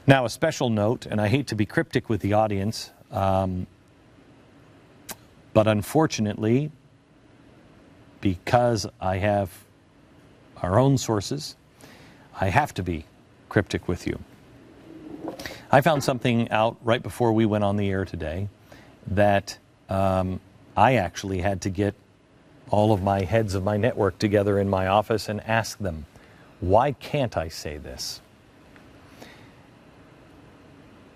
Now, a special note, and I hate to be cryptic with the audience, but unfortunately, because I have our own sources, I have to be cryptic with you. I found something out right before we went on the air today that I actually had to get all of my heads of my network together in my office and ask them, why can't I say this?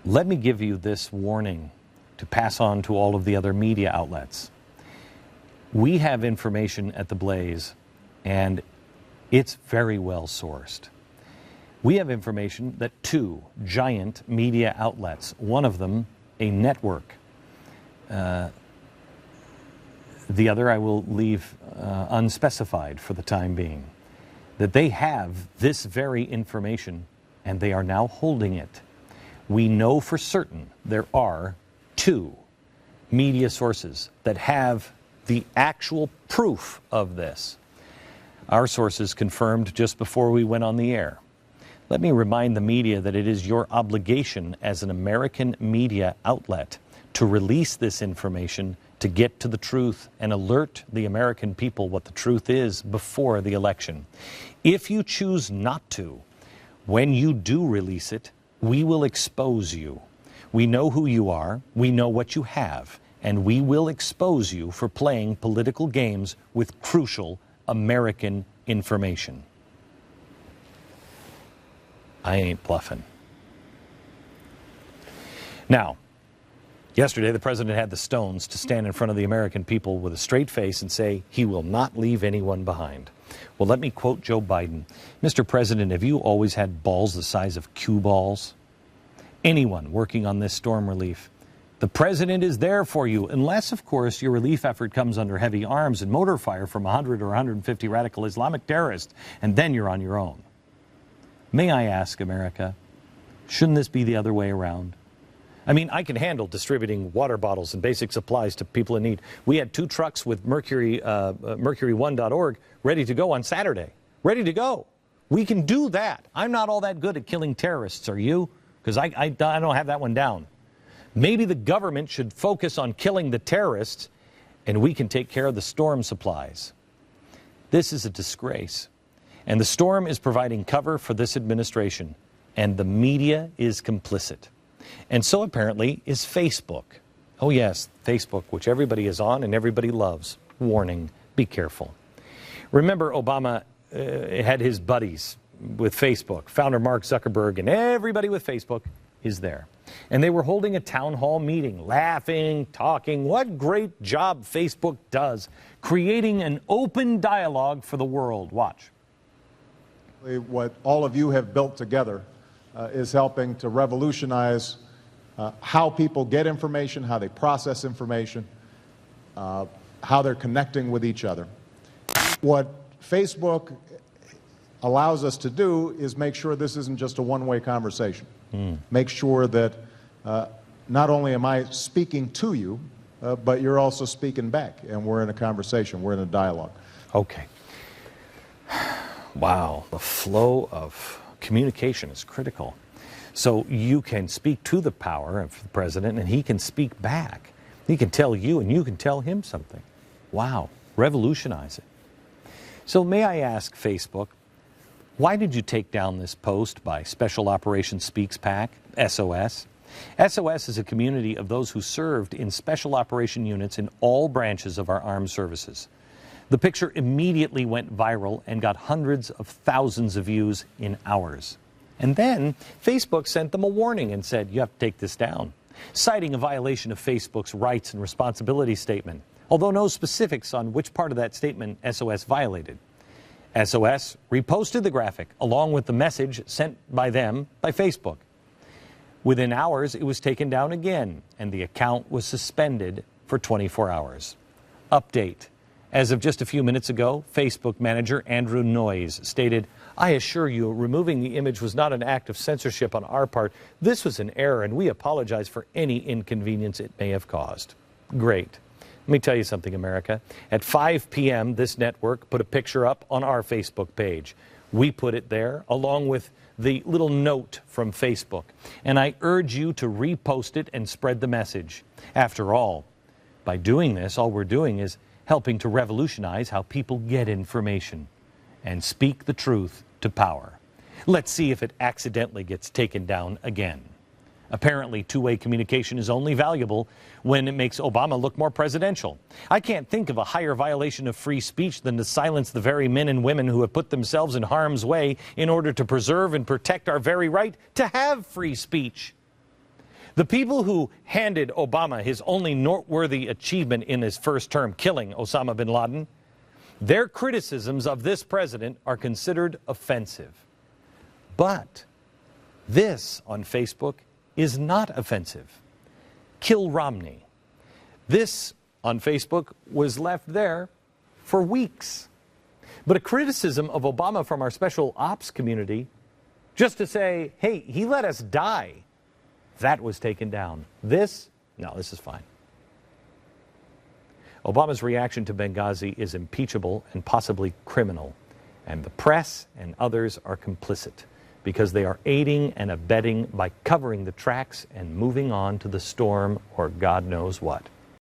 Let me give you this warning to pass on to all of the other media outlets. We have information at TheBlaze, and it's very well sourced. We have information that 2 giant media outlets, one of them a network, the other I will leave unspecified for the time being, that they have this very information and they are now holding it. We know for certain there are 2 media sources that have the actual proof of this. Our sources confirmed just before we went on the air. Let me remind the media that it is your obligation as an American media outlet to release this information, to get to the truth and alert the American people what the truth is before the election. If you choose not to, when you do release it, we will expose you. We know who you are, we know what you have, and we will expose you for playing political games with crucial American information. I ain't bluffing. Now, yesterday the president had the stones to stand in front of the American people with a straight face and say he will not leave anyone behind. Well, let me quote Joe Biden. Mr. President, have you always had balls the size of cue balls? Anyone working on this storm relief, the president is there for you, unless, of course, your relief effort comes under heavy arms and mortar fire from 100 or 150 radical Islamic terrorists, and then you're on your own. May I ask, America, shouldn't this be the other way around? I mean, I can handle distributing water bottles and basic supplies to people in need. We had 2 trucks with Mercury1.org ready to go on Saturday. Ready to go. We can do that. I'm not all that good at killing terrorists, are you? Because I don't have that one down. Maybe the government should focus on killing the terrorists, and we can take care of the storm supplies. This is a disgrace. And the storm is providing cover for this administration, and the media is complicit. And so apparently is Facebook. Oh yes, Facebook, which everybody is on and everybody loves. Warning, be careful. Remember, Obama had his buddies with Facebook. Founder Mark Zuckerberg and everybody with Facebook is there. And they were holding a town hall meeting, laughing, talking. What great job Facebook does, creating an open dialogue for the world. Watch. What all of you have built together is helping to revolutionize how people get information, how they process information, how they're connecting with each other. What Facebook allows us to do is make sure this isn't just a one-way conversation. Make sure that not only am I speaking to you, but you're also speaking back, and we're in a conversation, we're in a dialogue. Okay. Wow, the flow of communication is critical. So you can speak to the power of the president, and he can speak back. He can tell you, and you can tell him something. Wow, revolutionize it. So may I ask Facebook, why did you take down this post by Special Operations Speaks PAC, SOS? SOS is a community of those who served in special operation units in all branches of our armed services. The picture immediately went viral and got hundreds of thousands of views in hours. And then Facebook sent them a warning and said, you have to take this down, citing a violation of Facebook's rights and responsibility statement, although no specifics on which part of that statement SOS violated. SOS reposted the graphic along with the message sent by them by Facebook. Within hours, it was taken down again, and the account was suspended for 24 hours. Update. As of just a few minutes ago, Facebook manager Andrew Noyes stated, I assure you, removing the image was not an act of censorship on our part. This was an error, and we apologize for any inconvenience it may have caused. Great. Let me tell you something, America. At 5 p.m., this network put a picture up on our Facebook page. We put it there, along with the little note from Facebook, and I urge you to repost it and spread the message. After all, by doing this, all we're doing is helping to revolutionize how people get information and speak the truth to power. Let's see if it accidentally gets taken down again. Apparently, two-way communication is only valuable when it makes Obama look more presidential. I can't think of a higher violation of free speech than to silence the very men and women who have put themselves in harm's way in order to preserve and protect our very right to have free speech. The people who handed Obama his only noteworthy achievement in his first term, killing Osama bin Laden, their criticisms of this president are considered offensive. But this on Facebook is not offensive. Kill Romney. This on Facebook was left there for weeks. But a criticism of Obama from our special ops community, just to say, hey, he let us die, that was taken down. This is fine. Obama's reaction to Benghazi is impeachable and possibly criminal, and the press and others are complicit because they are aiding and abetting by covering the tracks and moving on to the storm or God knows what.